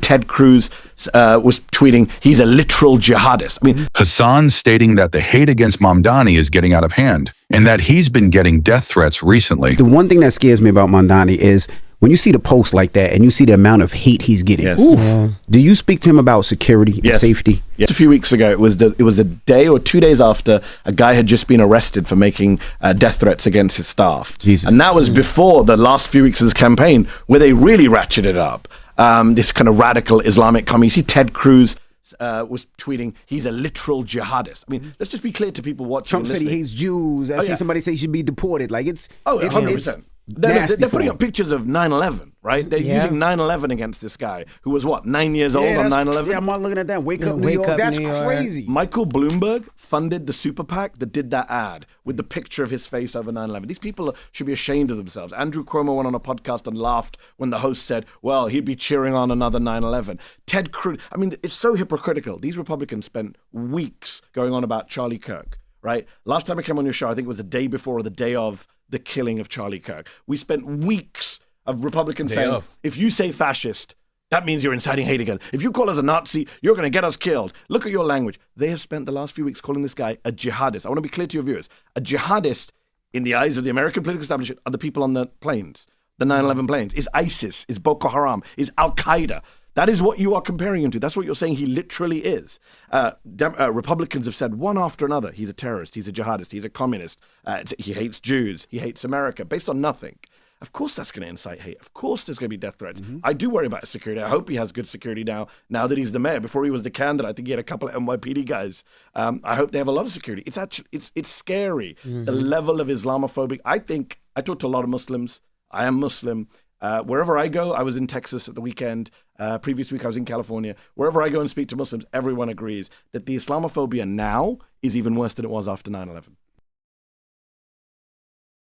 Ted Cruz was tweeting, he's a literal jihadist. I mean, Hassan stating that the hate against Mamdani is getting out of hand and that he's been getting death threats recently. The one thing that scares me about Mamdani is when you see the post like that and you see the amount of hate he's getting. Yes. Yeah. Do you speak to him about security and safety? Yes. A few weeks ago, it was a day or 2 days after a guy had just been arrested for making death threats against his staff. Jesus. And that was before the last few weeks of this campaign where they really ratcheted up. This kind of radical Islamic commie. You see Ted Cruz was tweeting, he's a literal jihadist. I mean, let's just be clear to people watching. Trump said he hates Jews. I see somebody say he should be deported. Like it's 100%. They're putting up pictures of 9/11, right? They're using 9/11 against this guy who was, 9 years old on 9/11? Yeah, I'm not looking at that. Wake up New York. That's crazy. Michael Bloomberg funded the super PAC that did that ad with the picture of his face over 9/11. These people should be ashamed of themselves. Andrew Cuomo went on a podcast and laughed when the host said, well, he'd be cheering on another 9/11. Ted Cruz, I mean, it's so hypocritical. These Republicans spent weeks going on about Charlie Kirk, right? Last time I came on your show, I think it was the day before or the day of the killing of Charlie Kirk. We spent weeks of Republicans saying, if you say fascist, that means you're inciting hate again. If you call us a Nazi, you're going to get us killed. Look at your language. They have spent the last few weeks calling this guy a jihadist. I want to be clear to your viewers. A jihadist, in the eyes of the American political establishment, are the people on the planes, the 9/11 planes, is ISIS, is Boko Haram, is Al-Qaeda. That is what you are comparing him to. That's what you're saying he literally is. Republicans have said one after another, he's a terrorist, he's a jihadist, he's a communist, he hates Jews, he hates America, based on nothing. Of course that's going to incite hate. Of course there's going to be death threats. I do worry about his security. I hope he has good security now that he's the mayor. Before he was the candidate, I think he had a couple of NYPD guys. I hope they have a lot of security. It's actually, it's scary, the level of Islamophobic. I talk to a lot of Muslims. I am Muslim. Wherever I go, I was in Texas at the weekend. Previous week, I was in California. Wherever I go and speak to Muslims, everyone agrees that the Islamophobia now is even worse than it was after 9/11.